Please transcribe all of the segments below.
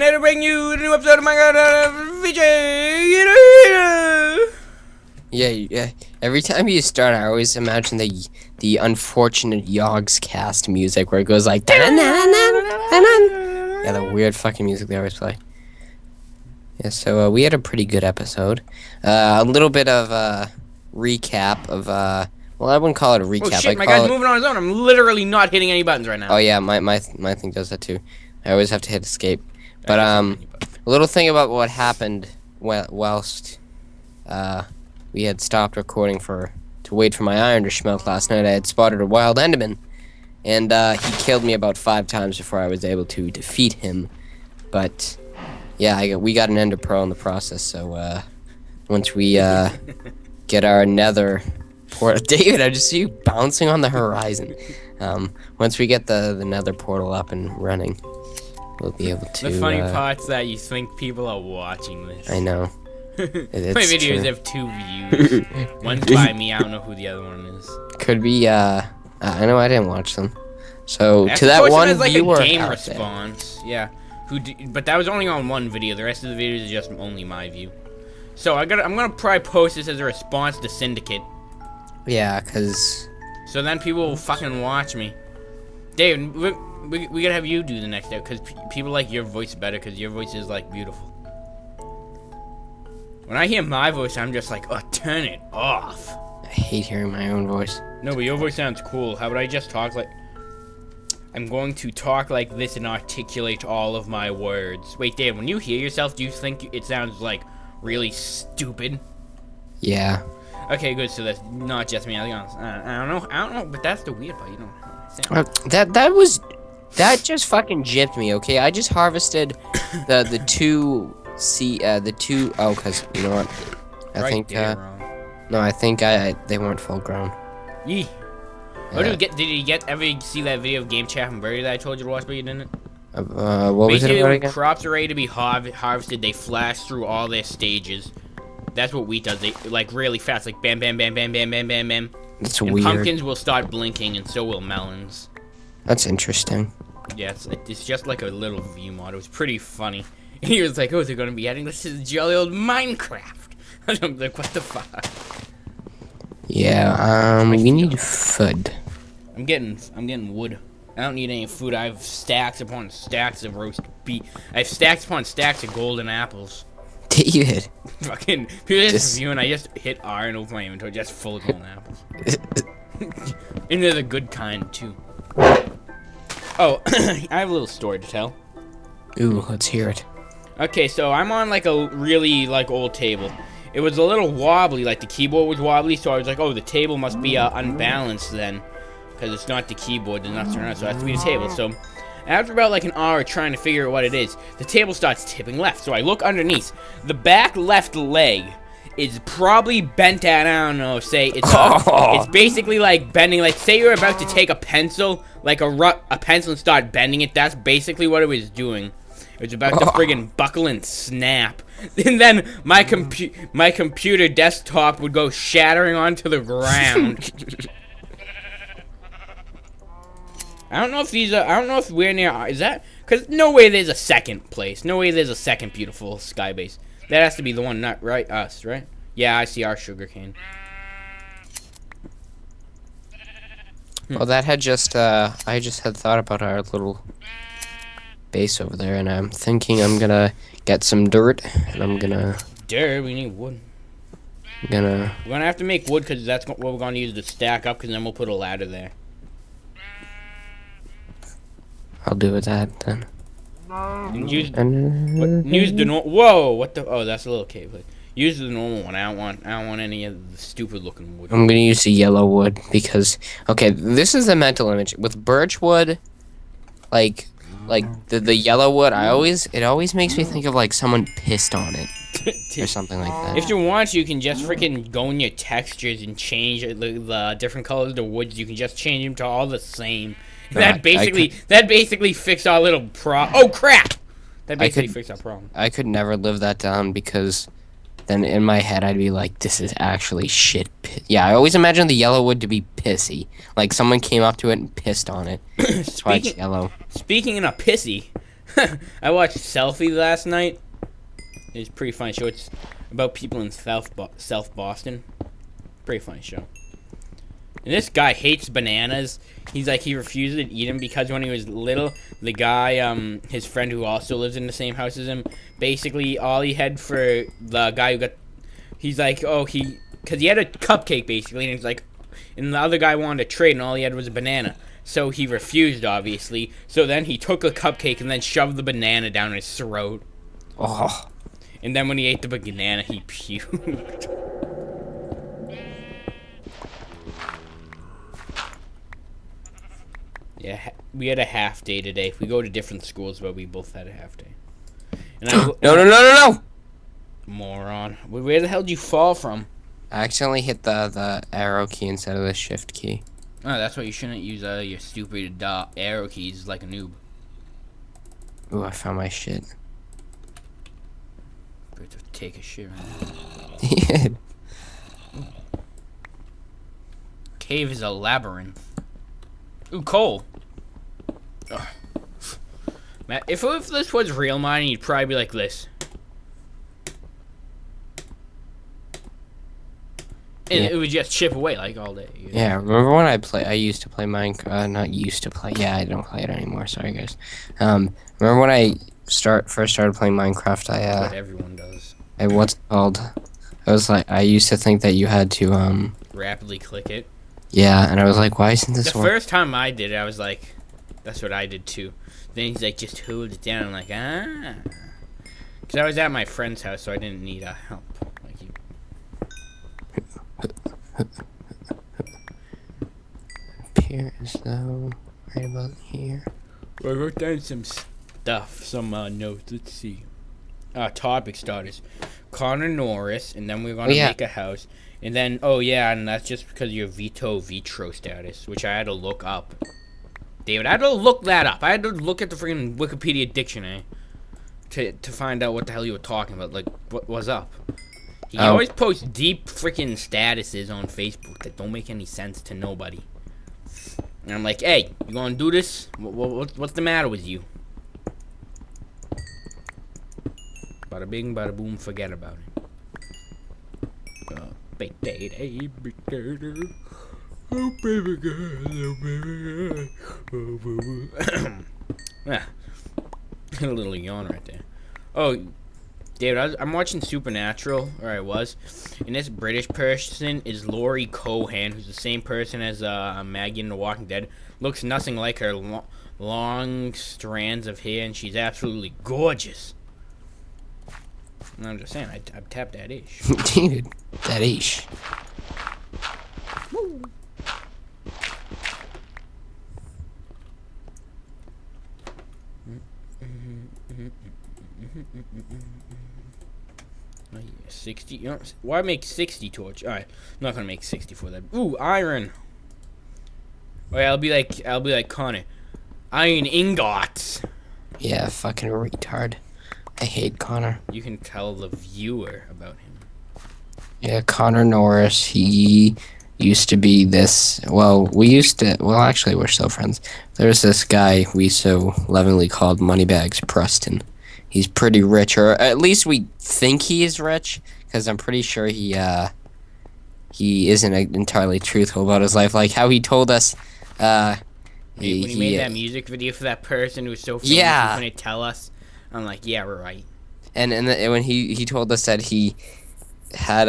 here to bring you a new episode of my VJ. Yeah. Every time you start, I always imagine the unfortunate Yogs cast music where it goes like yeah, the weird fucking music they always play. Yeah, so we had a pretty good episode. A little bit of recap of well, I wouldn't call it a recap. Oh shit, my guy's moving on his own. I'm literally not hitting any buttons right now. Oh yeah, my thing does that too. I always have to hit escape. But a little thing about what happened whilst we had stopped recording to wait for my iron to smelt last night. I had spotted a wild enderman, and he killed me about 5 times before I was able to defeat him. But yeah, we got an ender pearl in the process. So once we get our nether portal, David, I just see you bouncing on the horizon. Once we get the nether portal up and running, we'll be able to. The funny part's that you think people are watching this. I know. My videos have 2 views. One's by me. I don't know who the other one is. Could be. I know I didn't watch them. So After to that one like viewer a game out response, yeah. But that was only on one video. The rest of the videos is just only my view. So I'm gonna probably post this as a response to Syndicate. Yeah, cause. So then people will fucking watch me. Dave, we gotta have you do the next day, because people like your voice better, because your voice is like beautiful. When I hear my voice, I'm just like, oh, turn it off. I hate hearing my own voice. No, but your voice sounds cool. How would I just talk like... I'm going to talk like this and articulate all of my words. Wait, Dave, when you hear yourself, do you think it sounds like really stupid? Yeah. Okay, good. So that's not just me. I don't know, but that's the weird part. You know. That just fucking gypped me. Okay, I just harvested the two. Oh, cause you know what? I think they weren't full grown. Yee. Oh, did you ever see that video of Game Chat and Birdie that I told you to watch, but you didn't? What was it about again? When crops are ready to be harvested, they flash through all their stages. That's what wheat does. They like really fast, like bam, bam, bam, bam, bam, bam, bam, bam. That's and weird. Pumpkins will start blinking, and so will melons. That's interesting. Yeah, it's just like a little view mod. It was pretty funny. And he was like, "Oh, they're gonna be adding this to the jolly old Minecraft." I'm like, "What the fuck?" Yeah. We need food. I'm getting wood. I don't need any food. I have stacks upon stacks of roast beef. I have stacks upon stacks of golden apples. David. Fucking people just viewing. I just hit R and open my inventory, just full of golden apples. And they're the good kind too. Oh, I have a little story to tell. Ooh, let's hear it. Okay, so I'm on like a really old table. It was a little wobbly, like the keyboard was wobbly, so I was like, oh, the table must be unbalanced then, because it's not the keyboard, the nuts are not, so it has to be the table. So after about like an hour trying to figure out what it is, the table starts tipping left. So I look underneath. The back left leg is probably bent at, I don't know, say it's basically like bending, like say you're about to take a pencil, like a pencil and start bending it. That's basically what it was doing. It was about to friggin' buckle and snap. And then my computer desktop would go shattering onto the ground. I don't know if we're near, is that? Because no way there's a second place. No way there's a second beautiful sky base. That has to be the one, not right? Us, right? Yeah, I see our sugarcane. Well, that had just, I just had thought about our little base over there, and I'm thinking I'm gonna get some dirt, and I'm gonna... Dirt? We need wood. We're gonna have to make wood, because that's what we're gonna use to stack up, because then we'll put a ladder there. I'll do with that, then. Use the whoa, what the... Oh, that's a little cave. Use the normal one. I don't want any of the stupid looking wood. I'm gonna use the yellow wood, because... Okay, this is the mental image. With birch wood, like the yellow wood, it always makes me think of like someone pissed on it or something like that. If you want, you can just freaking go in your textures and change the different colors of the woods. You can just change them to all the same. That basically fixed our little Oh crap! That basically fixed our problem. I could never live that down, because then in my head I'd be like, this is actually shit. Yeah, I always imagine the yellow wood to be pissy. Like someone came up to it and pissed on it. That's why it's yellow. Speaking of pissy, I watched Selfie last night. It was a pretty funny show. It's about people in South Boston. Pretty funny show. And this guy hates bananas. He's like, he refuses to eat them because when he was little, the guy, his friend who also lives in the same house as him, basically all he had for the guy who got, he's like, because he had a cupcake basically, and he's like, and the other guy wanted to trade, and all he had was a banana. So he refused, obviously. So then he took a cupcake and then shoved the banana down his throat. Oh. And then when he ate the banana, he puked. Yeah, we had a half day today. We go to different schools, but we both had a half day. And No! Moron. Where the hell did you fall from? I accidentally hit the arrow key instead of the shift key. Oh, that's why you shouldn't use your stupid arrow keys like a noob. Ooh, I found my shit. Better take a shit Yeah. Cave is a labyrinth. Ooh, coal. Ugh. Matt, if this was real mining, you'd probably be like this. And it would just chip away like all day. You know? Yeah, remember when I used to play Minecraft, not used to play, yeah, I don't play it anymore, sorry guys. Remember when I first started playing Minecraft, What everyone does. what's it called? I used to think that you had to, Rapidly click it. yeah, and I was like, why isn't this The first time I did it, I was like, that's what I did too. Then he's like, just hold it down. I'm like, ah. Because I was at my friend's house, so I didn't need help. Like you. Appears though, right about here. I wrote down some stuff, some notes. Let's see. Topic starters. Connor Norris, and then we're gonna make a house. And then, and that's just because of your vitro status, which I had to look up. David, I had to look that up. I had to look at the freaking Wikipedia dictionary to find out what the hell you were talking about. Like, what was up? He always posts deep freaking statuses on Facebook that don't make any sense to nobody. And I'm like, hey, you gonna do this? What's the matter with you? Bada bing, bada boom, forget about it. Oh, baby girl, oh, baby girl. Oh, baby. A little yawn right there. Oh, David, I'm watching Supernatural, or I was, and this British person is Laurie Cohan, who's the same person as Maggie in The Walking Dead. Looks nothing like her, long strands of hair, and she's absolutely gorgeous. And I'm just saying, I've tapped that ish. Dude, that ish. Woo. Oh, yeah, 60. You know, why make 60 torch? All right, I'm not gonna make 60 for that. Ooh, iron. Oh yeah, I'll be like Connor. Iron ingots. Yeah, fucking retard. I hate Connor. You can tell the viewer about him. Yeah, Connor Norris, he used to be this, actually we're still friends. There's this guy we so lovingly called Moneybags Preston. He's pretty rich, or at least we think he is rich, because I'm pretty sure he isn't entirely truthful about his life. Like how he told us, when he made that music video for that person who was so famous, he couldn't tell us. I'm like, yeah, we're right. And when he told us that he had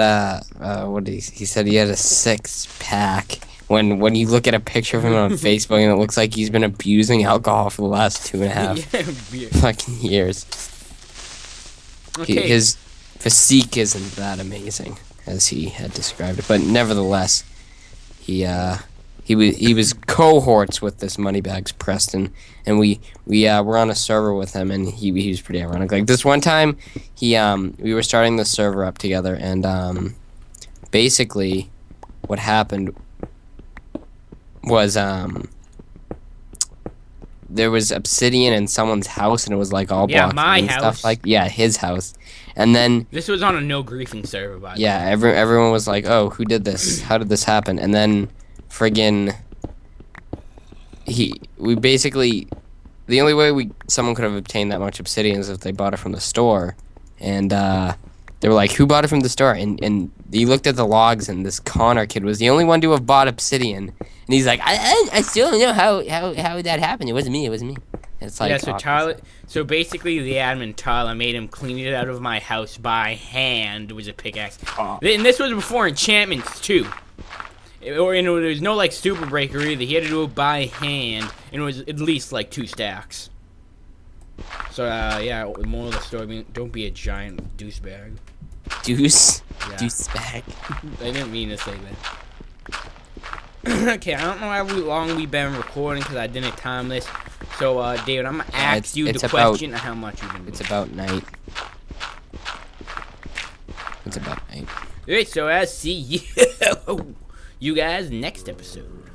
he said he had a 6-pack. When you look at a picture of him on Facebook and it looks like he's been abusing alcohol for the last 2.5 fucking years. Okay. His physique isn't that amazing as he had described it, but nevertheless, he was cohorts with this Moneybags Preston, and we were on a server with him, and he was pretty ironic. Like this one time, we were starting the server up together, and basically, what happened was there was obsidian in someone's house, and it was like all blocked and house. Stuff his house, and then this was on a no griefing server, by the way. Yeah, everyone was like, "Oh, who did this? How did this happen?" And then friggin' we basically the only way someone could have obtained that much obsidian is if they bought it from the store, and they were like, "Who bought it from the store?" And he looked at the logs, and this Connor kid was the only one to have bought obsidian, and he's like, "I still don't know how that happened. It wasn't me. It wasn't me." And it's like, Yeah, so Tyler, so basically the admin Tyler made him clean it out of my house by hand with a pickaxe. Oh. And this was before enchantments too. There was no like super breaker either. He had to do it by hand, and it was at least like 2 stacks. So yeah, moral of the story: don't be a giant douchebag. Deuce, Yeah. deuce bag. I didn't mean to say that. Okay, I don't know how long we've been recording because I didn't time this. So, David, I'm gonna ask you the question of how much you've been. It's about night. It's about night. Alright, so I'll see you guys next episode.